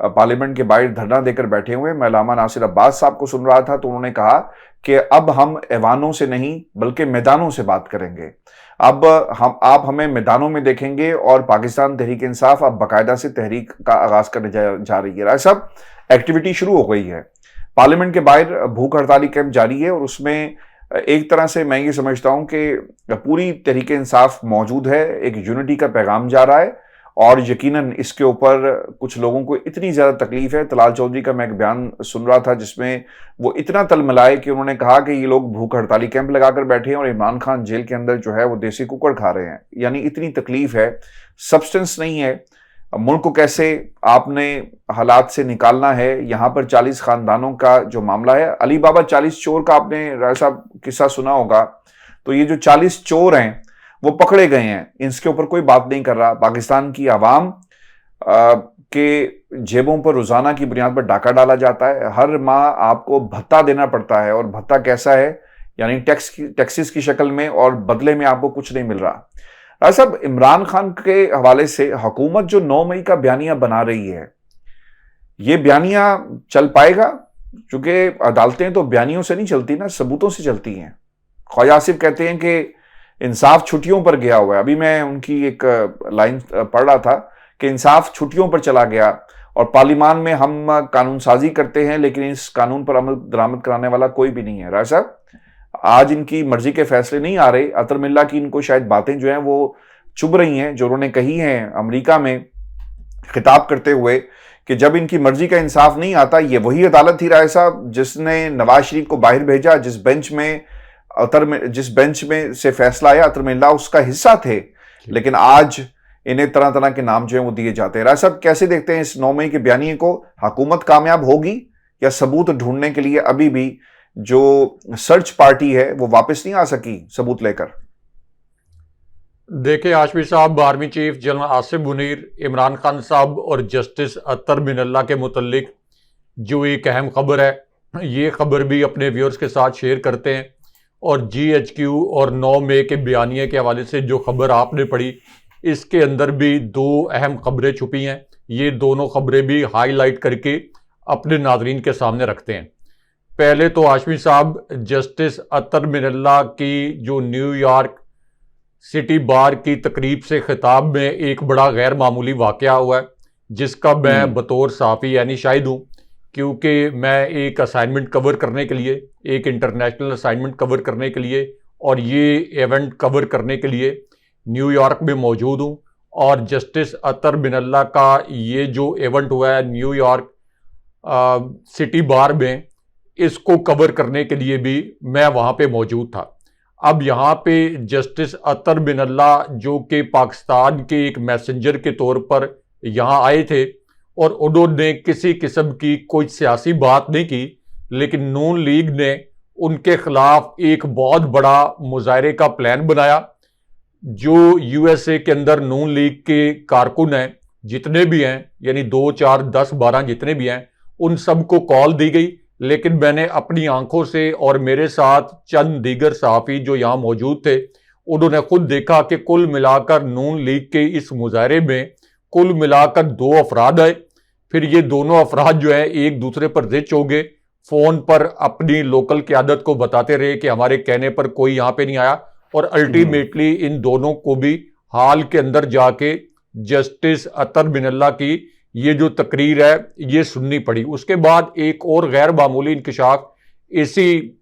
Parliament کے باہر دھرنا دے کر بیٹھے ہوئے. میں علامہ ناصر عباس صاحب کو سن رہا تھا تو انہوں نے کہا کہ اب ہم ایوانوں سے نہیں بلکہ میدانوں سے بات کریں گے. اب آپ ہمیں میدانوں میں دیکھیں گے اور پاکستان تحریک انصاف اب باقاعدہ سے تحریک کا آغاز کرنے جا رہی ہے. رائے صاحب, ایکٹیویٹی شروع ہو گئی ہے. پارلیمنٹ کے باہر بھوک ہڑتالی کیمپ جاری ہے اور اس میں ایک طرح سے میں یہ سمجھتا ہوں کہ پوری تحریک انصاف موجود ہے. ایک یونٹی کا پیغام جا رہا ہے اور یقیناً اس کے اوپر کچھ لوگوں کو اتنی زیادہ تکلیف ہے. طلال چودھری کا میں ایک بیان سن رہا تھا جس میں وہ اتنا تل ملائے کہ انہوں نے کہا کہ یہ لوگ بھوک ہڑتالی کیمپ لگا کر بیٹھے ہیں اور عمران خان جیل کے اندر جو ہے وہ دیسی ککڑ کھا رہے ہیں. یعنی اتنی تکلیف ہے, سبسٹنس نہیں ہے. ملک کو کیسے آپ نے حالات سے نکالنا ہے. یہاں پر 40 خاندانوں کا جو معاملہ ہے, علی بابا 40 چور کا آپ نے رائے صاحب قصہ سنا ہوگا. تو یہ جو 40 چور ہیں وہ پکڑے گئے ہیں, اس کے اوپر کوئی بات نہیں کر رہا. پاکستان کی عوام کے جیبوں پر روزانہ کی بنیاد پر ڈاکہ ڈالا جاتا ہے. ہر ماہ آپ کو بھتہ دینا پڑتا ہے اور بھتہ کیسا ہے, یعنی ٹیکسز کی شکل میں, اور بدلے میں آپ کو کچھ نہیں مل رہا. صاحب, عمران خان کے حوالے سے حکومت جو 9 مئی کا بیانیہ بنا رہی ہے, یہ بیانیہ چل پائے گا؟ چونکہ عدالتیں تو بیانیوں سے نہیں چلتی نا, ثبوتوں سے چلتی ہیں. خواجہ آصف کہتے ہیں کہ انصاف چھٹیوں پر گیا ہوا ہے. ابھی میں ان کی ایک لائن پڑھ رہا تھا کہ انصاف چھٹیوں پر چلا گیا اور پارلیمان میں ہم قانون سازی کرتے ہیں لیکن اس قانون پر عمل درآمد کرانے والا کوئی بھی نہیں ہے. رائے صاحب, آج ان کی مرضی کے فیصلے نہیں آ رہے. اطہر ملا کی ان کو شاید باتیں جو ہیں وہ چبھ رہی ہیں, جو انہوں نے کہی ہیں امریکہ میں خطاب کرتے ہوئے کہ جب ان کی مرضی کا انصاف نہیں آتا. یہ وہی عدالت تھی رائے صاحب جس نے نواز شریف کو باہر بھیجا, جس بینچ میں سے فیصلہ آیا. اطہر ملا اس کا حصہ تھے, لیکن آج انہیں طرح طرح کے نام جو ہیں وہ دیے جاتے ہیں. رائے صاحب, کیسے دیکھتے ہیں اس 9 مئی کے بیانیے کو؟ حکومت کامیاب ہوگی یا ثبوت ڈھونڈنے کے لیے ابھی بھی جو سرچ پارٹی ہے وہ واپس نہیں آ سکی ثبوت لے کر؟ دیکھیں ہاشمی صاحب, army chief general Asif Munir, Imran Khan صاحب اور جسٹس اطہر بن اللہ کے متعلق جو ایک اہم خبر ہے, یہ خبر بھی اپنے ویورز کے ساتھ شیئر کرتے ہیں. اور GHQ اور 9 مئی کے بیانیے کے حوالے سے جو خبر آپ نے پڑھی, اس کے اندر بھی 2 اہم خبریں چھپی ہیں. یہ دونوں خبریں بھی ہائی لائٹ کر کے اپنے ناظرین کے سامنے رکھتے ہیں. پہلے تو ہاشمی صاحب, جسٹس اطہر بن اللہ کی جو نیو یارک سٹی بار کی تقریب سے خطاب میں ایک بڑا غیر معمولی واقعہ ہوا ہے, جس کا میں بطور صحافی یعنی شاہد ہوں, کیونکہ میں ایک اسائنمنٹ کور کرنے کے لیے, ایک انٹرنیشنل اسائنمنٹ کور کرنے کے لیے اور یہ ایونٹ کور کرنے کے لیے نیو یارک میں موجود ہوں. اور جسٹس اطہر بن اللہ کا یہ جو ایونٹ ہوا ہے نیو یارک سٹی بار میں, اس کو کور کرنے کے لیے بھی میں وہاں پہ موجود تھا. اب یہاں پہ جسٹس اطہر بن اللہ جو کہ پاکستان کے ایک میسنجر کے طور پر یہاں آئے تھے, اور انہوں نے کسی قسم کی کوئی سیاسی بات نہیں کی, لیکن نون لیگ نے ان کے خلاف ایک بہت بڑا مظاہرے کا پلان بنایا. جو USA کے اندر نون لیگ کے کارکن ہیں جتنے بھی ہیں, یعنی 2 4 10 12 جتنے بھی ہیں, ان سب کو کال دی گئی. لیکن میں نے اپنی آنکھوں سے اور میرے ساتھ چند دیگر صحافی جو یہاں موجود تھے, انہوں نے خود دیکھا کہ کل ملا کر نون لیگ کے اس مظاہرے میں کل ملا کر 2 افراد آئے. پھر یہ دونوں افراد جو ہیں ایک دوسرے پر زچ ہو گئے, فون پر اپنی لوکل قیادت کو بتاتے رہے کہ ہمارے کہنے پر کوئی یہاں پہ نہیں آیا, اور الٹیمیٹلی ان دونوں کو بھی ہال کے اندر جا کے جسٹس اطہر بن اللہ کی یہ جو تقریر ہے یہ سننی پڑی. اس کے بعد ایک اور غیر معمولی انکشاف اسی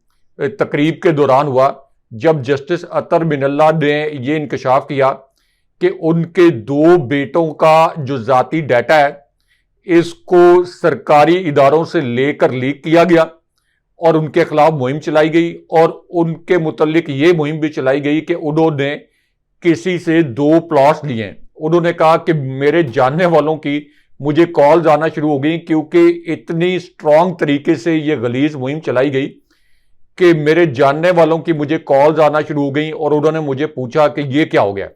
تقریب کے دوران ہوا, جب جسٹس اطہر بن اللہ نے یہ انکشاف کیا کہ ان کے 2 بیٹوں کا جو ذاتی ڈیٹا ہے اس کو سرکاری اداروں سے لے کر لیک کیا گیا اور ان کے خلاف مہم چلائی گئی. اور ان کے متعلق یہ مہم بھی چلائی گئی کہ انہوں نے کسی سے 2 پلاٹس لیے ہیں. انہوں نے کہا کہ میرے جاننے والوں کی مجھے کالز آنا شروع ہو گئی, کیونکہ اتنی سٹرونگ طریقے سے یہ غلیظ مہم چلائی گئی کہ میرے جاننے والوں کی مجھے کالز آنا شروع ہو گئیں, اور انہوں نے مجھے پوچھا کہ یہ کیا ہو گیا.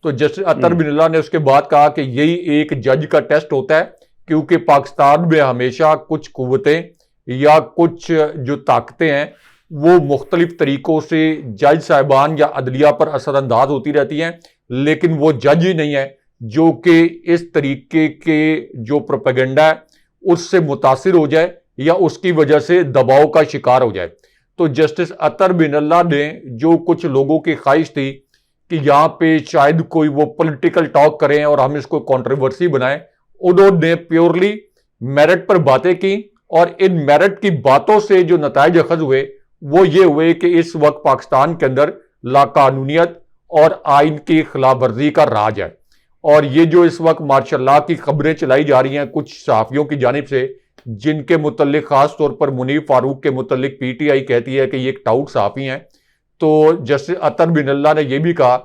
تو جسٹس اطہر بن اللہ نے اس کے بعد کہا کہ یہی ایک جج کا ٹیسٹ ہوتا ہے, کیونکہ پاکستان میں ہمیشہ کچھ قوتیں یا کچھ جو طاقتیں ہیں وہ مختلف طریقوں سے جج صاحبان یا عدلیہ پر اثر انداز ہوتی رہتی ہیں, لیکن وہ جج ہی نہیں ہے جو کہ اس طریقے کے جو پروپیگنڈا ہے اس سے متاثر ہو جائے یا اس کی وجہ سے دباؤ کا شکار ہو جائے. تو جسٹس اطہر بن اللہ نے جو کچھ لوگوں کی خواہش تھی کہ یہاں پہ شاید کوئی وہ پولیٹیکل ٹاک کریں اور ہم اس کو کنٹروورسی بنائیں, انہوں نے پیورلی میرٹ پر باتیں کی, اور ان میرٹ کی باتوں سے جو نتائج اخذ ہوئے وہ یہ ہوئے کہ اس وقت پاکستان کے اندر لاقانونیت اور آئین کی خلاف ورزی کا راج ہے. اور یہ جو اس وقت ماشاء اللہ کی خبریں چلائی جا رہی ہیں کچھ صحافیوں کی جانب سے, جن کے متعلق خاص طور پر منیب فاروق کے متعلق پی ٹی آئی کہتی ہے کہ یہ ایک ٹاؤٹ صحافی ہیں, تو جسٹس اطہر بن اللہ نے یہ بھی کہا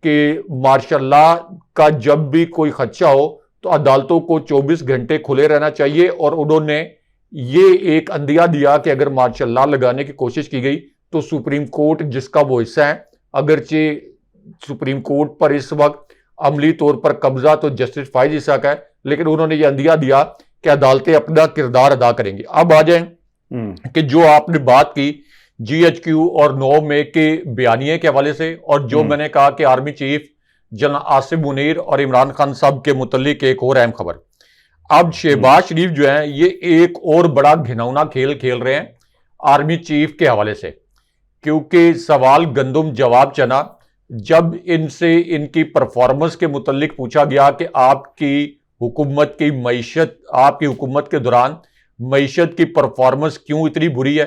کہ ماشاء اللہ کا جب بھی کوئی خدشہ ہو تو عدالتوں کو 24 گھنٹے کھلے رہنا چاہیے, اور انہوں نے یہ ایک اندیہ دیا کہ اگر ماشاء اللہ لگانے کی کوشش کی گئی تو سپریم کورٹ جس کا وہ حصہ ہے, اگرچہ سپریم کورٹ پر اس وقت عملی طور پر قبضہ تو جسٹس فائز عیسیٰ کا ہے, لیکن انہوں نے یہ اندیہ دیا کہ عدالتیں اپنا کردار ادا کریں گی. اب آ جائیں کہ جو آپ نے بات کی جی ایچ کیو اور 9 مئی کے بیانیے کے حوالے سے, اور جو میں نے کہا کہ army chief general Asif Munir اور عمران خان صاحب کے متعلق ایک اور اہم خبر. اب شہباز شریف جو ہیں یہ ایک اور بڑا گھناؤنا کھیل کھیل رہے ہیں آرمی چیف کے حوالے سے, کیونکہ سوال گندم جواب چنا. جب ان سے ان کی پرفارمنس کے متعلق پوچھا گیا کہ آپ کی حکومت کی معیشت, آپ کی حکومت کے دوران معیشت کی پرفارمنس کیوں اتنی بری ہے,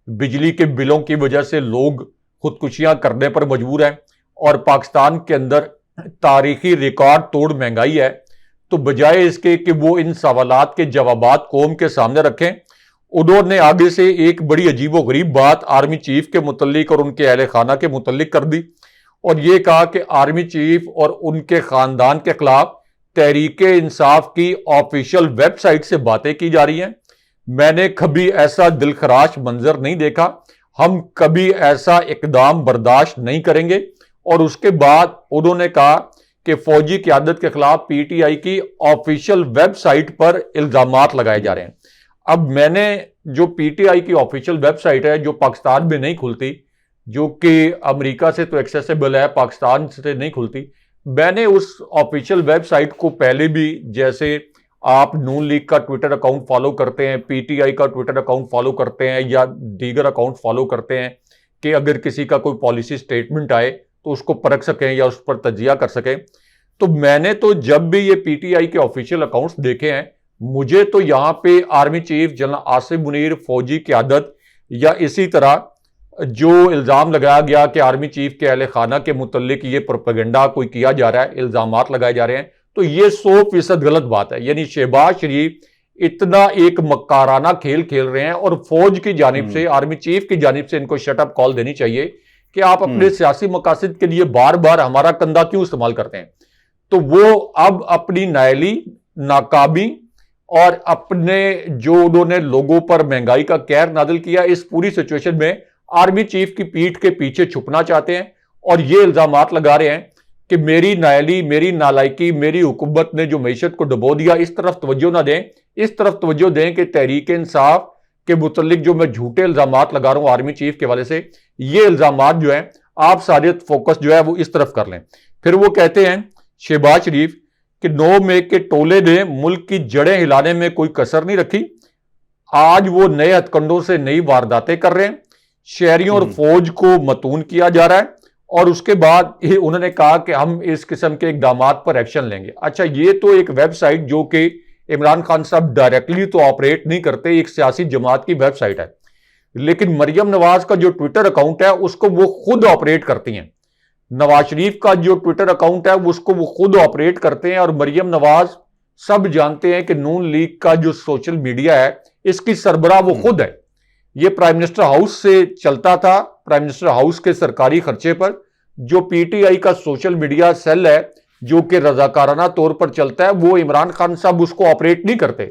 بجلی کے بلوں کی وجہ سے لوگ خودکشیاں کرنے پر مجبور ہیں اور پاکستان کے اندر تاریخی ریکارڈ توڑ مہنگائی ہے, تو بجائے اس کے کہ وہ ان سوالات کے جوابات قوم کے سامنے رکھیں, انہوں نے آگے سے ایک بڑی عجیب و غریب بات آرمی چیف کے متعلق اور ان کے اہل خانہ کے متعلق کر دی, اور یہ کہا کہ آرمی چیف اور ان کے خاندان کے خلاف تحریک انصاف کی آفیشیل ویب سائٹ سے باتیں کی جا رہی ہیں. میں نے کبھی ایسا دلخراش منظر نہیں دیکھا, ہم کبھی ایسا اقدام برداشت نہیں کریں گے. اور اس کے بعد انہوں نے کہا کہ فوجی قیادت کے خلاف پی ٹی آئی کی آفیشیل ویب سائٹ پر الزامات لگائے جا رہے ہیں. اب میں نے جو پی ٹی آئی کی آفیشیل ویب سائٹ ہے جو پاکستان میں نہیں کھلتی, جو کہ امریکہ سے تو ایکسیسیبل ہے, پاکستان سے نہیں کھلتی, میں نے اس آفیشیل ویب سائٹ کو پہلے بھی, جیسے آپ نون لیگ کا ٹویٹر اکاؤنٹ فالو کرتے ہیں, پی ٹی آئی کا ٹویٹر اکاؤنٹ فالو کرتے ہیں یا دیگر اکاؤنٹ فالو کرتے ہیں کہ اگر کسی کا کوئی پالیسی سٹیٹمنٹ آئے تو اس کو پرکھ سکیں یا اس پر تجزیہ کر سکیں, تو میں نے تو جب بھی یہ پی ٹی آئی کے آفیشیل اکاؤنٹس دیکھے ہیں, مجھے تو یہاں پہ army chief general Asif Munir, فوجی قیادت, یا اسی طرح جو الزام لگایا گیا کہ آرمی چیف کے اہل خانہ کے متعلق یہ پروپیگنڈا کوئی کیا جا رہا ہے, الزامات لگائے جا رہے ہیں, تو یہ 100% غلط بات ہے. یعنی شہباز شریف اتنا ایک مکارانہ کھیل کھیل رہے ہیں, اور فوج کی جانب سے, آرمی چیف کی جانب سے ان کو شٹ اپ کال دینی چاہیے کہ آپ اپنے سیاسی مقاصد کے لیے بار بار ہمارا کندھا کیوں استعمال کرتے ہیں. تو وہ اب اپنی نائلی, ناکامی اور اپنے جو انہوں نے لوگوں پر مہنگائی کا قہر نازل کیا, اس پوری سچویشن میں آرمی چیف کی پیٹھ کے پیچھے چھپنا چاہتے ہیں, اور یہ الزامات لگا رہے ہیں کہ میری نائلی, میری نالائکی, میری حکومت نے جو معیشت کو ڈبو دیا. اس طرف توجہ نہ دیں, اس طرف توجہ دیں کہ تحریک انصاف کے متعلق جو میں جھوٹے الزامات لگا رہا ہوں آرمی چیف کے حوالے سے, یہ الزامات جو ہیں آپ سارے فوکس جو ہے وہ اس طرف کر لیں. پھر وہ کہتے ہیں شہباز شریف کہ 9 مئی کے ٹولے نے ملک کی جڑیں ہلانے میں کوئی کسر نہیں رکھی, آج وہ نئے ہتھ کنڈوں سے نئی وارداتیں کر رہے ہیں, شہریوں اور فوج کو متون کیا جا رہا ہے, اور اس کے بعد انہوں نے کہا کہ ہم اس قسم کے اقدامات پر ایکشن لیں گے. اچھا, یہ تو ایک ویب سائٹ جو کہ عمران خان صاحب ڈائریکٹلی تو آپریٹ نہیں کرتے, ایک سیاسی جماعت کی ویب سائٹ ہے, لیکن مریم نواز کا جو ٹویٹر اکاؤنٹ ہے اس کو وہ خود آپریٹ کرتی ہیں. نواز شریف کا جو ٹویٹر اکاؤنٹ ہے اس کو وہ خود آپریٹ کرتے ہیں, اور مریم نواز سب جانتے ہیں کہ نون لیگ کا جو سوشل میڈیا ہے اس کی سربراہ وہ خود ہے. یہ پرائم منسٹر ہاؤس سے چلتا تھا, پرائم منسٹر ہاؤس کے سرکاری خرچے پر. جو پی ٹی آئی کا سوشل میڈیا سیل ہے جو کہ رضاکارانہ طور پر چلتا ہے, وہ عمران خان صاحب اس کو آپریٹ نہیں کرتے,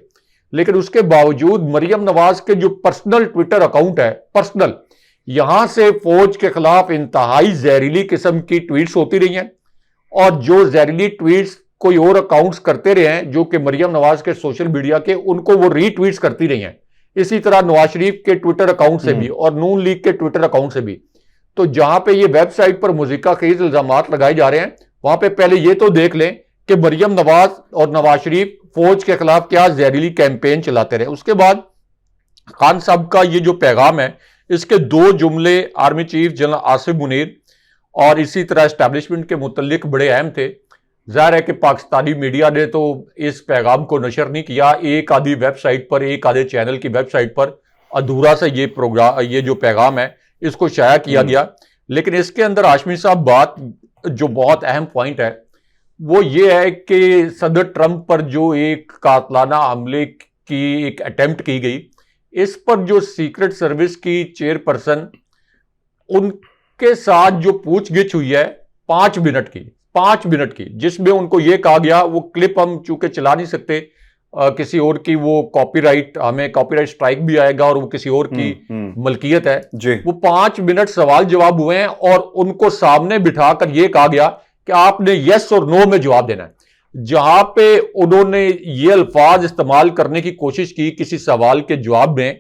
لیکن اس کے باوجود مریم نواز کے جو پرسنل ٹویٹر اکاؤنٹ ہے, پرسنل, یہاں سے فوج کے خلاف انتہائی زہریلی قسم کی ٹویٹس ہوتی رہی ہیں, اور جو زہریلی ٹویٹس کوئی اور اکاؤنٹس کرتے رہے ہیں جو کہ مریم نواز کے سوشل میڈیا کے, ان کو وہ ری ٹویٹس کرتی رہی ہیں. اسی طرح نواز شریف کے ٹویٹر اکاؤنٹ سے بھی اور نون لیگ کے ٹویٹر اکاؤنٹ سے بھی. تو جہاں پہ یہ ویب سائٹ پر مذکورہ الزامات لگائے جا رہے ہیں, وہاں پہ پہلے یہ تو دیکھ لیں کہ مریم نواز اور نواز شریف فوج کے خلاف کیا زہریلی کیمپین چلاتے رہے. اس کے بعد خان صاحب کا یہ جو پیغام ہے اس کے 2 جملے army chief general Asif Munir اور اسی طرح اسٹیبلشمنٹ کے متعلق بڑے اہم تھے. ظاہر ہے کہ پاکستانی میڈیا نے تو اس پیغام کو نشر نہیں کیا, ایک آدھی ویب سائٹ پر, ایک آدھے چینل کی ویب سائٹ پر ادھورا سے یہ جو پیغام ہے اس کو شائع کیا گیا. لیکن اس کے اندر ہاشمی صاحب بات جو بہت اہم پوائنٹ ہے وہ یہ ہے کہ صدر ٹرمپ پر جو ایک قاتلانہ حملے کی ایک اٹیمپٹ کی گئی, اس پر جو سیکرٹ سروس کی چیئرپرسن ان کے ساتھ جو پوچھ گچھ ہوئی ہے 5 منٹ کی, جس میں ان کو یہ کہا گیا, وہ کلپ ہم چونکہ چلا نہیں سکتے کسی اور کی, وہ کاپی رائٹ, ہمیں کاپی رائٹ سٹرائک بھی آئے گا اور وہ کسی اور کی ملکیت ہے جی. وہ 5 منٹ سوال جواب ہوئے ہیں اور ان کو سامنے بٹھا کر یہ کہا گیا کہ آپ نے یس اور نو میں جواب دینا ہے. جہاں پہ انہوں نے یہ الفاظ استعمال کرنے کی کوشش کی کسی سوال کے جواب میں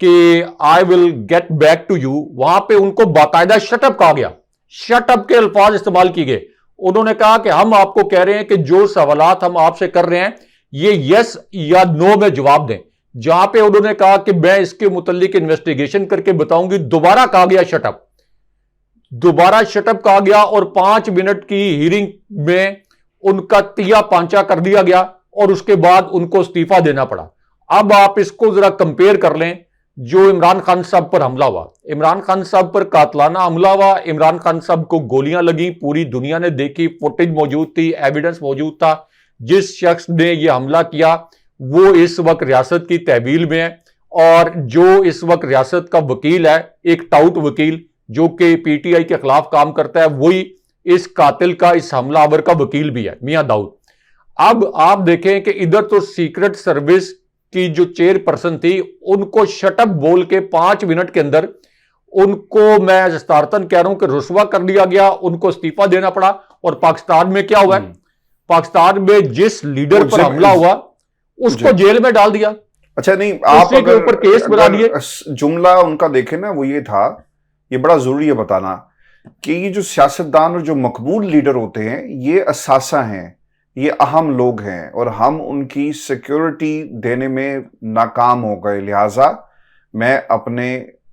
کہ I will get back to you, وہاں پہ ان کو باقاعدہ شٹ اپ کہا گیا, شٹ اپ کے الفاظ استعمال کیے گئے. انہوں نے کہا کہ ہم آپ کو کہہ رہے ہیں کہ جو سوالات ہم آپ سے کر رہے ہیں یہ یس یا نو میں جواب دیں. جہاں پہ انہوں نے کہا کہ میں اس کے متعلق انویسٹیگیشن کر کے بتاؤں گی, دوبارہ کہا گیا شٹ اپ, دوبارہ شٹ اپ کہا گیا اور 5 منٹ کی ہیرنگ میں ان کا تیا پانچا کر دیا گیا اور اس کے بعد ان کو استعفیٰ دینا پڑا. اب آپ اس کو ذرا کمپیئر کر لیں جو عمران خان صاحب پر حملہ ہوا, عمران خان صاحب پر قاتلانہ حملہ ہوا, عمران خان صاحب کو گولیاں لگیں, پوری دنیا نے دیکھی, فوٹیج موجود تھی, ایویڈنس موجود تھا. جس شخص نے یہ حملہ کیا وہ اس وقت ریاست کی تحویل میں ہے اور جو اس وقت ریاست کا وکیل ہے, ایک ٹاؤٹ وکیل جو کہ پی ٹی آئی کے خلاف کام کرتا ہے, وہی اس قاتل کا, اس حملہ آور کا وکیل بھی ہے, میاں داؤد. اب آپ دیکھیں کہ ادھر تو سیکرٹ سروس کی جو چیئر پرسن تھی ان کو شٹ اپ بول کے 5 منٹ کے اندر ان کو, میں جستارتن کہہ رہا ہوں کہ رسوا کر دیا گیا, ان کو استعفیٰ دینا پڑا. اور پاکستان میں کیا ہوا ہے, پاکستان میں جس لیڈر پر حملہ ہوا اس کو جیل میں ڈال دیا. اچھا نہیں, آپ کے اوپر کیس بنا دیے. جملہ ان کا دیکھیں نا, وہ یہ تھا, یہ بڑا ضروری ہے بتانا کہ یہ جو سیاستدان اور جو مقبول لیڈر ہوتے ہیں یہ اثاثہ ہیں, یہ اہم لوگ ہیں اور ہم ان کی سیکیورٹی دینے میں ناکام ہو گئے, لہٰذا میں اپنے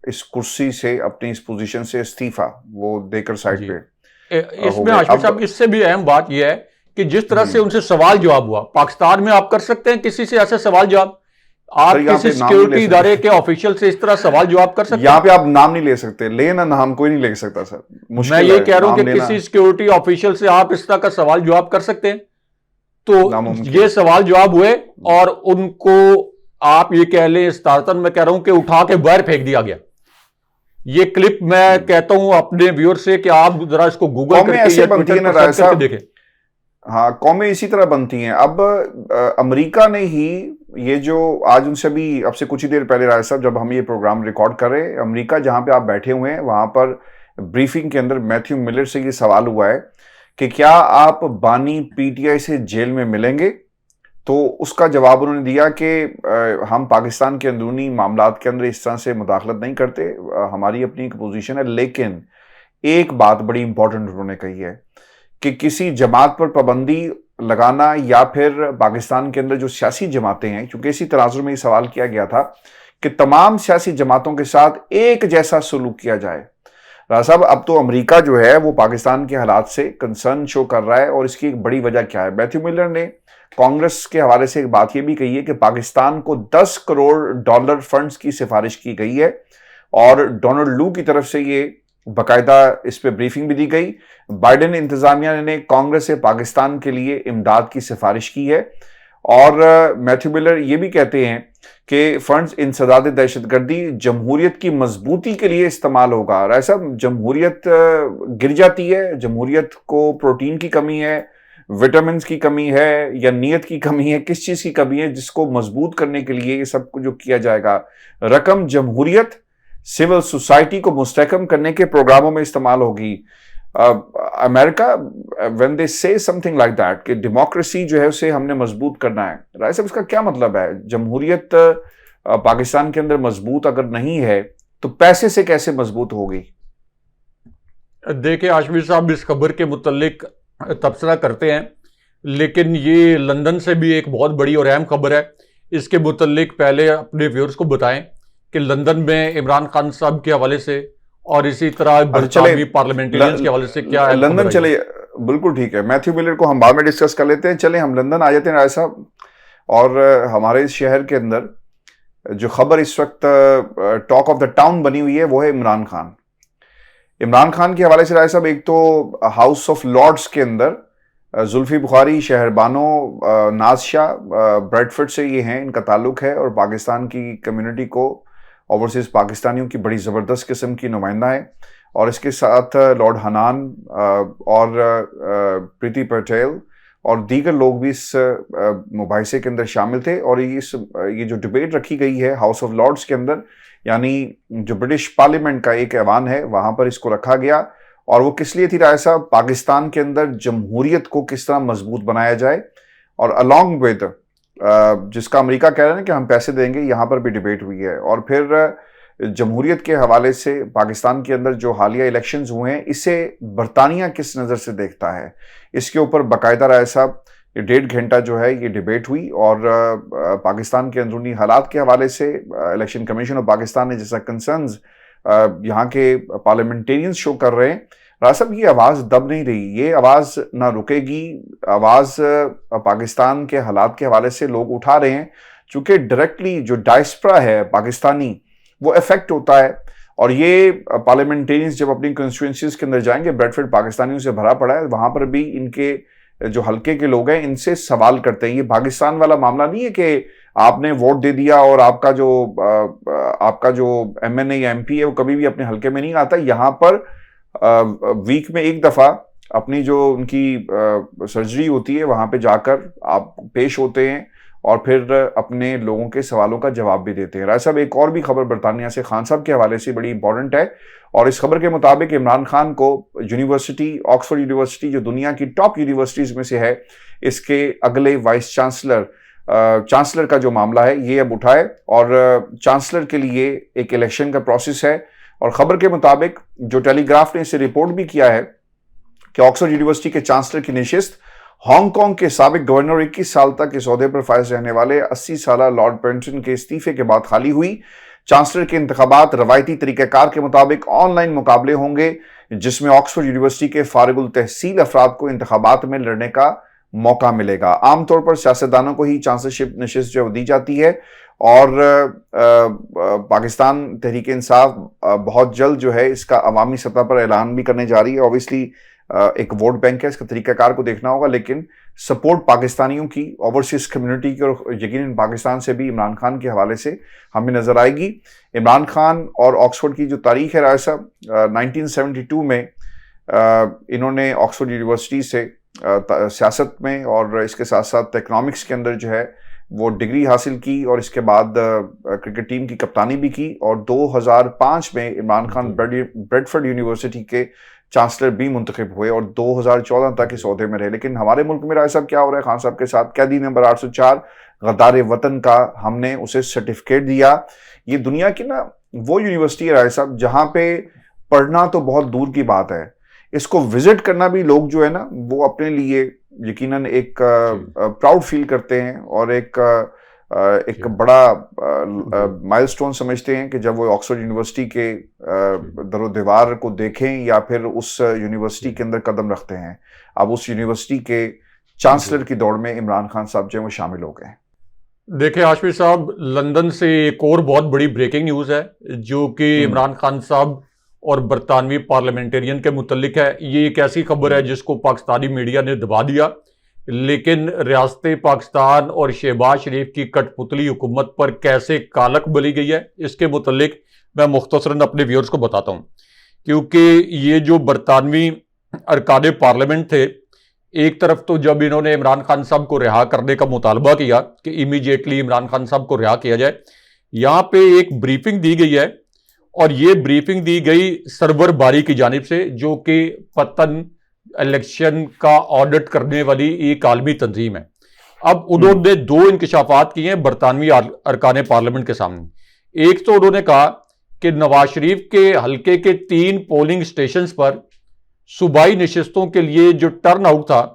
اس کرسی سے, اپنی اس پوزیشن سے استعفیٰ وہ دے کر سائڈ پہ. اس میں ہاشمی صاحب اس سے بھی اہم بات یہ ہے کہ جس طرح سے ان سے سوال جواب ہوا, پاکستان میں آپ کر سکتے ہیں کسی سے ایسے سوال جواب, آپ کسی سیکیورٹی ادارے کے آفیشل سے اس طرح سوال جواب کر سکتے ہیں؟ یہاں پہ آپ نام نہیں لے سکتے, لینا نام کوئی نہیں لے سکتا سر, میں یہ کہہ رہا ہوں کہ کسی سیکیورٹی آفیشل سے آپ اس طرح کا سوال جواب کر سکتے ہیں. تو یہ سوال جواب ہوئے اور ان کو آپ یہ کہہ لیں, استارتن میں کہہ رہا ہوں کہ اٹھا کے باہر پھینک دیا گیا. یہ کلپ میں کہتا ہوں اپنے ویور سے کہ آپ ذرا اس کو گوگل کر کے یا ٹویٹر پر سرچ کر کے دیکھیں. ہاں, قومیں اسی طرح بنتی ہیں. اب امریکہ نے ہی یہ جو آج ان سے بھی اب سے کچھ ہی دیر پہلے رائے صاحب جب ہم یہ پروگرام ریکارڈ کر رہے, امریکہ جہاں پہ آپ بیٹھے ہوئے ہیں وہاں پر بریفنگ کے اندر میتھیو ملر سے یہ سوال ہوا ہے کہ کیا آپ بانی پی ٹی آئی سے جیل میں ملیں گے, تو اس کا جواب انہوں نے دیا کہ ہم پاکستان کے اندرونی معاملات کے اندر اس طرح سے مداخلت نہیں کرتے, ہماری اپنی ایک پوزیشن ہے. لیکن ایک بات بڑی امپورٹنٹ انہوں نے کہی ہے کہ کسی جماعت پر پابندی لگانا یا پھر پاکستان کے اندر جو سیاسی جماعتیں ہیں, کیونکہ اسی تناظر میں یہ سوال کیا گیا تھا کہ تمام سیاسی جماعتوں کے ساتھ ایک جیسا سلوک کیا جائے. راز صاحب, اب تو امریکہ جو ہے وہ پاکستان کے حالات سے کنسرن شو کر رہا ہے اور اس کی ایک بڑی وجہ کیا ہے. میتھیو ملر نے کانگریس کے حوالے سے ایک بات یہ بھی کہی ہے کہ پاکستان کو $10 کروڑ فنڈز کی سفارش کی گئی ہے اور ڈونلڈ لو کی طرف سے یہ باقاعدہ اس پہ بریفنگ بھی دی گئی. بائیڈن انتظامیہ نے کانگریس سے پاکستان کے لیے امداد کی سفارش کی ہے اور میتھیو ملر یہ بھی کہتے ہیں کہ فنڈز انسداد دہشت گردی جمہوریت کی مضبوطی کے لیے استعمال ہوگا. رائے صاحب, جمہوریت گر جاتی ہے, جمہوریت کو پروٹین کی کمی ہے, وٹامنز کی کمی ہے یا نیت کی کمی ہے, کس چیز کی کمی ہے جس کو مضبوط کرنے کے لیے یہ سب جو کیا جائے گا, رقم جمہوریت سول سوسائٹی کو مستحکم کرنے کے پروگراموں میں استعمال ہوگی. امریکہ when they say something like that کہ ڈیموکریسی جو ہے اسے ہم نے مضبوط کرنا ہے, رائے صاحب اس کا کیا مطلب ہے؟ جمہوریت پاکستان کے اندر مضبوط اگر نہیں ہے تو پیسے سے کیسے مضبوط ہوگی؟ دیکھیں ہاشمی صاحب, اس خبر کے متعلق تبصرہ کرتے ہیں لیکن یہ لندن سے بھی ایک بہت بڑی اور اہم خبر ہے. اس کے متعلق پہلے اپنے ویورز کو بتائیں کہ لندن میں عمران خان صاحب کے حوالے سے اور اسی طرح برطانوی پارلیمنٹیرینز کے حوالے سے کیا ہے لندن چلے. بالکل ٹھیک ہے, میتھیو ملر کو ہم بعد میں ڈسکس کر لیتے ہیں. چلیں ہم لندن آ جاتے ہیں رائے صاحب. اور ہمارے اس شہر کے اندر جو خبر اس وقت ٹاک آف دا ٹاؤن بنی ہوئی ہے وہ ہے عمران خان. عمران خان کے حوالے سے رائے صاحب, ایک تو ہاؤس آف لارڈز کے اندر زلفی بخاری, شہر بانو, ناز شاہ بریڈ فورڈ سے یہ ہیں, ان کا تعلق ہے اور پاکستان کی کمیونٹی کو, اوورسیز پاکستانیوں کی بڑی زبردست قسم کی نمائندہ ہیں. اور اس کے ساتھ لارڈ حنان اور پریتی پٹیل اور دیگر لوگ بھی اس مباحثے کے اندر شامل تھے. اور یہ جو ڈبیٹ رکھی گئی ہے ہاؤس آف لارڈز کے اندر, یعنی جو برٹش پارلیمنٹ کا ایک ایوان ہے, وہاں پر اس کو رکھا گیا. اور وہ کس لیے تھی رائے صاحب؟ پاکستان کے اندر جمہوریت کو کس طرح مضبوط بنایا جائے, اور along with جس کا امریکہ کہہ رہے ہیں کہ ہم پیسے دیں گے, یہاں پر بھی ڈیبیٹ ہوئی ہے. اور پھر جمہوریت کے حوالے سے پاکستان کے اندر جو حالیہ الیکشنز ہوئے ہیں, اسے برطانیہ کس نظر سے دیکھتا ہے, اس کے اوپر باقاعدہ رائے صاحب یہ 1.5 گھنٹہ جو ہے یہ ڈیبیٹ ہوئی. اور پاکستان کے اندرونی حالات کے حوالے سے الیکشن کمیشن آف پاکستان نے جیسا کنسرنز یہاں کے پارلیمنٹیرینز شو کر رہے ہیں, راز صاحب یہ آواز دب نہیں رہی, یہ آواز نہ رکے گی. آواز پاکستان کے حالات کے حوالے سے لوگ اٹھا رہے ہیں, چونکہ ڈائریکٹلی جو ڈائسپرا ہے پاکستانی وہ افیکٹ ہوتا ہے. اور یہ پارلیمنٹیرینز جب اپنی کنسٹیٹوئنسیز کے اندر جائیں گے, بریڈ فورڈ پاکستانیوں سے بھرا پڑا ہے, وہاں پر بھی ان کے جو حلقے کے لوگ ہیں ان سے سوال کرتے ہیں. یہ پاکستان والا معاملہ نہیں ہے کہ آپ نے ووٹ دے دیا اور آپ کا جو ایم این اے یا ایم پی ہے وہ کبھی بھی اپنے حلقے میں نہیں آتا. یہاں پر ویک میں ایک دفعہ اپنی جو ان کی سرجری ہوتی ہے وہاں پہ جا کر آپ پیش ہوتے ہیں اور پھر اپنے لوگوں کے سوالوں کا جواب بھی دیتے ہیں. رائے صاحب ایک اور بھی خبر برطانیہ سے خان صاحب کے حوالے سے بڑی امپورٹنٹ ہے, اور اس خبر کے مطابق عمران خان کو یونیورسٹی, آکسفورڈ یونیورسٹی جو دنیا کی ٹاپ یونیورسٹیز میں سے ہے, اس کے اگلے وائس چانسلر کا جو معاملہ ہے یہ اب اٹھائے. اور چانسلر کے لیے ایک الیکشن کا پروسیس ہے. اور خبر کے مطابق جو ٹیلی گراف نے اسے رپورٹ بھی کیا ہے کہ آکسفورڈ یونیورسٹی کے چانسلر کی نشست ہانگ کانگ کے سابق گورنر 21 سال تک اس عہدے پر فائز رہنے والے 80 سالہ لارڈ پینٹن کے استعفے کے بعد خالی ہوئی. چانسلر کے انتخابات روایتی طریقہ کار کے مطابق آن لائن مقابلے ہوں گے, جس میں آکسفورڈ یونیورسٹی کے فارغ التحصیل افراد کو انتخابات میں لڑنے کا موقع ملے گا. عام طور پر سیاستدانوں کو ہی چانسلرشپ نشست جو دی جاتی ہے, اور پاکستان تحریک انصاف بہت جلد جو ہے اس کا عوامی سطح پر اعلان بھی کرنے جا رہی ہے. اوبیسلی ایک ووٹ بینک ہے, اس کا طریقہ کار کو دیکھنا ہوگا, لیکن سپورٹ پاکستانیوں کی, اوورسیز کمیونٹی کی اور یقیناً پاکستان سے بھی عمران خان کے حوالے سے ہمیں نظر آئے گی. عمران خان اور آکسفورڈ کی جو تاریخ ہے رائے صاحب, 1972 میں انہوں نے آکسفورڈ یونیورسٹی سے سیاست میں اور اس کے ساتھ ساتھ اکنامکس کے اندر جو ہے وہ ڈگری حاصل کی, اور اس کے بعد کرکٹ ٹیم کی کپتانی بھی کی. اور 2005 میں Imran Khan Bradford university کے چانسلر بھی منتخب ہوئے اور 2014 تک اس عہدے میں رہے. لیکن ہمارے ملک میں رائے صاحب کیا ہو رہا ہے خان صاحب کے ساتھ؟ قیدی نمبر 804 غدار وطن کا ہم نے اسے سرٹیفکیٹ دیا. یہ دنیا کی نا وہ یونیورسٹی ہے رائے صاحب جہاں پہ پڑھنا تو بہت دور کی بات ہے, اس کو وزٹ کرنا بھی لوگ جو ہے نا وہ اپنے لیے یقیناً ایک پراؤڈ فیل کرتے ہیں اور ایک بڑا مائل سٹون سمجھتے ہیں کہ جب وہ آکسفورڈ یونیورسٹی کے در و دیوار کو دیکھیں یا پھر اس یونیورسٹی کے اندر قدم رکھتے ہیں. اب اس یونیورسٹی کے چانسلر کی دوڑ میں عمران خان صاحب جو ہیں وہ شامل ہو گئے. دیکھیں ہاشمی صاحب, لندن سے ایک اور بہت بڑی بریکنگ نیوز ہے جو کہ عمران خان صاحب اور برطانوی پارلیمنٹیرین کے متعلق ہے. یہ ایک ایسی خبر ہے جس کو پاکستانی میڈیا نے دبا دیا, لیکن ریاست پاکستان اور شہباز شریف کی کٹ پتلی حکومت پر کیسے کالک بلی گئی ہے اس کے متعلق میں مختصراً اپنے ویورز کو بتاتا ہوں. کیونکہ یہ جو برطانوی ارکان پارلیمنٹ تھے, ایک طرف تو جب انہوں نے عمران خان صاحب کو رہا کرنے کا مطالبہ کیا کہ امیڈیٹلی عمران خان صاحب کو رہا کیا جائے, یہاں پہ ایک بریفنگ دی گئی ہے, اور یہ بریفنگ دی گئی سرور باری کی جانب سے جو کہ پتن الیکشن کا آڈٹ کرنے والی ایک عالمی تنظیم ہے. اب انہوں نے 2 انکشافات کیے ہیں برطانوی ارکان پارلیمنٹ کے سامنے. ایک تو انہوں نے کہا کہ نواز شریف کے حلقے کے 3 پولنگ سٹیشنز پر صوبائی نشستوں کے لیے جو ٹرن آؤٹ تھا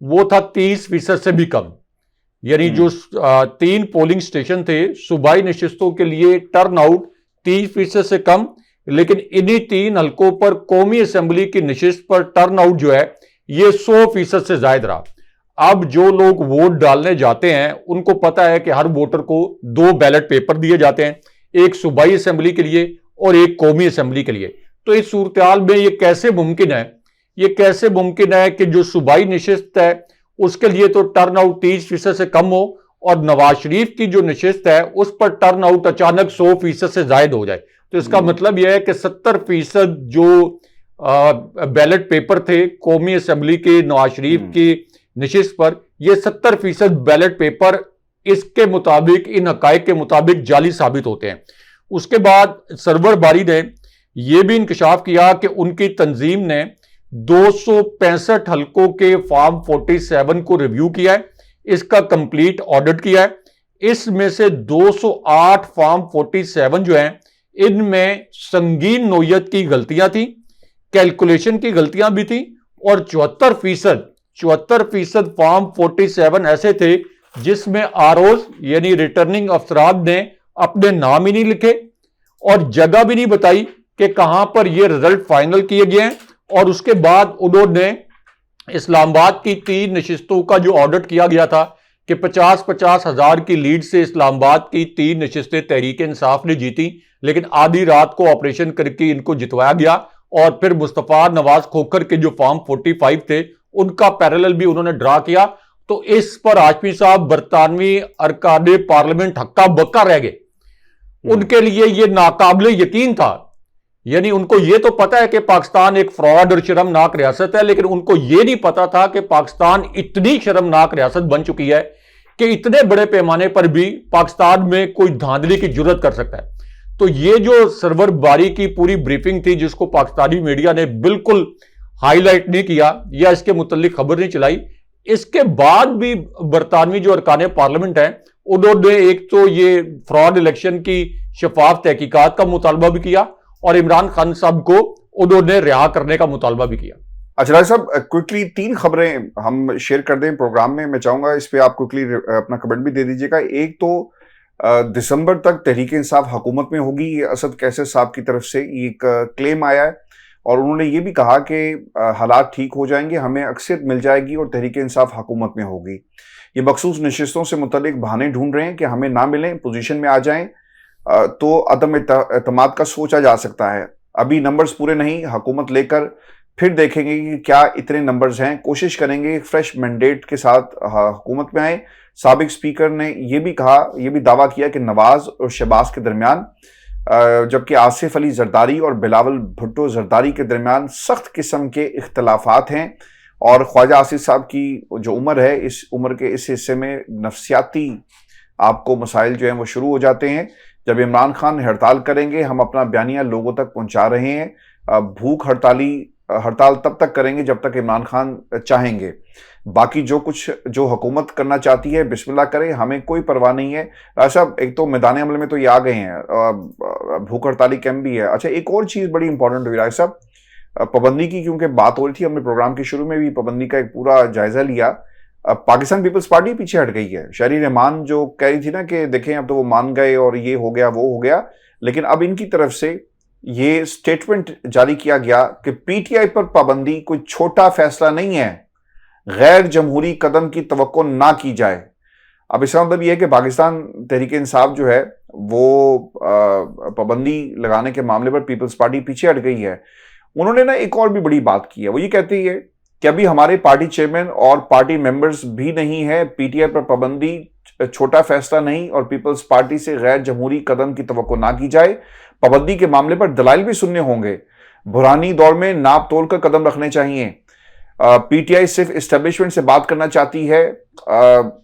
وہ تھا 30% سے بھی کم. یعنی جو 3 پولنگ اسٹیشن تھے صوبائی نشستوں کے لیے ٹرن آؤٹ 30% سے کم, لیکن انہی 3 حلقوں پر قومی اسمبلی کی نشست پر ٹرن آؤٹ جو ہے یہ 100% سے زائد رہا. اب جو لوگ ووٹ ڈالنے جاتے ہیں ان کو پتا ہے کہ ہر ووٹر کو 2 بیلٹ پیپر دیے جاتے ہیں, ایک صوبائی اسمبلی کے لیے اور ایک قومی اسمبلی کے لیے. تو اس صورتحال میں یہ کیسے ممکن ہے کہ جو صوبائی نشست ہے اس کے لیے تو ٹرن آؤٹ 30% سے کم ہو, اور نواز شریف کی جو نشست ہے اس پر ٹرن آؤٹ اچانک 100% سے زائد ہو جائے. تو اس کا مطلب یہ ہے کہ 70% جو بیلٹ پیپر تھے قومی اسمبلی کے نواز شریف کی نشست پر, یہ 70% بیلٹ پیپر اس کے مطابق, ان حقائق کے مطابق جعلی ثابت ہوتے ہیں. اس کے بعد سرور باری نے یہ بھی انکشاف کیا کہ ان کی تنظیم نے 265 حلقوں کے فارم 47 کو ریویو کیا ہے, اس کا کمپلیٹ آڈٹ کیا ہے. اس میں سے 208 فارم 47 جو ہیں ان میں سنگین نوعیت کی غلطیاں تھیں, کیلکولیشن کی غلطیاں بھی تھیں, اور 74% فارم 47 ایسے تھے جس میں آرઓز یعنی ریٹرننگ افسران نے اپنے نام ہی نہیں لکھے اور جگہ بھی نہیں بتائی کہ کہاں پر یہ رزلٹ فائنل کیے گئے ہیں. اور اس کے بعد انہوں نے اسلام آباد کی 3 نشستوں کا جو آڈٹ کیا گیا تھا کہ 50 ہزار کی لیڈ سے اسلام آباد کی 3 نشستیں تحریک انصاف نے جیتی, لیکن آدھی رات کو آپریشن کر کے ان کو جتوایا گیا, اور پھر مصطفیٰ نواز کھوکھر کے جو فارم 45 تھے ان کا پیرالل بھی انہوں نے ڈرا کیا. تو اس پر ہاشمی صاحب برطانوی ارکان پارلیمنٹ ہکا بکا رہ گئے. ان کے لیے یہ ناقابل یقین تھا. یعنی ان کو یہ تو پتا ہے کہ پاکستان ایک فراڈ اور شرمناک ریاست ہے, لیکن ان کو یہ نہیں پتا تھا کہ پاکستان اتنی شرمناک ریاست بن چکی ہے کہ اتنے بڑے پیمانے پر بھی پاکستان میں کوئی دھاندلی کی جرت کر سکتا ہے. تو یہ جو سرور باری کی پوری بریفنگ تھی جس کو پاکستانی میڈیا نے بالکل ہائی لائٹ نہیں کیا یا اس کے متعلق خبر نہیں چلائی, اس کے بعد بھی برطانوی جو ارکان پارلیمنٹ ہیں انہوں نے ایک تو یہ فراڈ الیکشن کی شفاف تحقیقات کا مطالبہ بھی کیا, اور عمران خان صاحب کو انہوں نے رہا کرنے کا مطالبہ بھی کیا. اچھا راجہ صاحب, کوئکلی 3 خبریں ہم شیئر کر دیں پروگرام میں چاہوں گا اس پہ آپ کوئکلی اپنا کمنٹ بھی دے دیجیے گا. ایک تو دسمبر تک تحریک انصاف حکومت میں ہوگی, یہ اسد کیسر صاحب کی طرف سے ایک کلیم آیا ہے, اور انہوں نے یہ بھی کہا کہ حالات ٹھیک ہو جائیں گے, ہمیں اکثریت مل جائے گی اور تحریک انصاف حکومت میں ہوگی. یہ مخصوص نشستوں سے متعلق بہانے ڈھونڈ رہے ہیں کہ ہمیں نہ ملیں, پوزیشن میں آ جائیں تو عدم اعتماد کا سوچا جا سکتا ہے. ابھی نمبرز پورے نہیں, حکومت لے کر پھر دیکھیں گے کہ کیا اتنے نمبرز ہیں, کوشش کریں گے فریش مینڈیٹ کے ساتھ حکومت میں آئیں. سابق سپیکر نے یہ بھی کہا, یہ بھی دعویٰ کیا کہ نواز اور شہباز کے درمیان, جبکہ آصف علی زرداری اور بلاول بھٹو زرداری کے درمیان سخت قسم کے اختلافات ہیں, اور خواجہ آصف صاحب کی جو عمر ہے اس عمر کے اس حصے میں نفسیاتی آپ کو مسائل جو ہیں وہ شروع ہو جاتے ہیں. جب عمران خان ہڑتال کریں گے, ہم اپنا بیانیہ لوگوں تک پہنچا رہے ہیں, بھوک ہڑتال تب تک کریں گے جب تک عمران خان چاہیں گے, باقی جو کچھ جو حکومت کرنا چاہتی ہے بسم اللہ کرے, ہمیں کوئی پرواہ نہیں ہے. صاحب ایک تو میدان عمل میں تو یہ آ گئے ہیں, بھوک ہڑتالی کیمپ بھی ہے. اچھا ایک اور چیز بڑی امپورٹنٹ ہوئی راج صاحب, پابندی کی کیونکہ بات ہو رہی تھی, ہم نے پروگرام کے شروع میں بھی پابندی کا ایک پورا جائزہ لیا. پاکستان پیپلز پارٹی پیچھے ہٹ گئی ہے. شہری رحمان جو کہہ رہی تھی نا کہ دیکھیں اب تو وہ مان گئے اور یہ ہو گیا وہ ہو گیا, لیکن اب ان کی طرف سے یہ سٹیٹمنٹ جاری کیا گیا کہ پی ٹی آئی پر پابندی کوئی چھوٹا فیصلہ نہیں ہے, غیر جمہوری قدم کی توقع نہ کی جائے. اب اس کا مطلب یہ ہے کہ پاکستان تحریک انصاف جو ہے وہ پابندی لگانے کے معاملے پر پیپلز پارٹی پیچھے ہٹ گئی ہے. انہوں نے نا ایک اور بھی بڑی بات کی ہے, وہ یہ کہتی ہے کہ ابھی ہمارے پارٹی چیئرمین اور پارٹی ممبرز بھی نہیں ہے, پی ٹی آئی پر پابندی چھوٹا فیصلہ نہیں اور پیپلز پارٹی سے غیر جمہوری قدم کی توقع نہ کی جائے. پابندی کے معاملے پر دلائل بھی سننے ہوں گے, بحرانی دور میں ناپ تول کر قدم رکھنے چاہیے. پی ٹی آئی صرف اسٹیبلشمنٹ سے بات کرنا چاہتی ہے.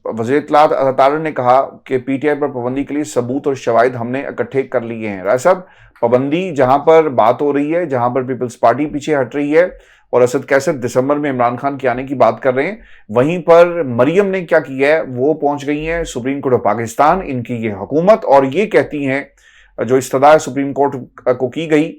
وزیر اطلاعات اطہر نے کہا کہ پی ٹی آئی پر پابندی کے لیے ثبوت اور شواہد ہم نے اکٹھے کر لیے ہیں. رائے صاحب, پابندی جہاں پر بات ہو رہی ہے, جہاں پر پیپلز پارٹی پیچھے ہٹ رہی ہے اور اسد کیسر دسمبر میں عمران خان کے آنے کی بات کر رہے ہیں, وہیں پر مریم نے کیا کیا ہے, وہ پہنچ گئی ہیں سپریم کورٹ آف پاکستان, ان کی یہ حکومت, اور یہ کہتی ہیں جو استدعا سپریم کورٹ کو کی گئی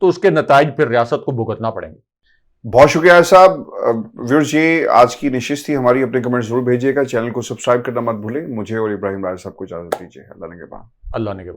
تو اس کے نتائج پھر ریاست کو بھگتنا پڑیں گے. بہت شکریہ صاحب. ویورز یہ آج کی نشست تھی ہماری. اپنے کمنٹ ضرور بھیجیے گا. چینل کو سبسکرائب کرنا مت بھولیں. مجھے اور ابراہیم راجہ صاحب کو اجازت دیجیے. اللہ نگہبان. اللہ نے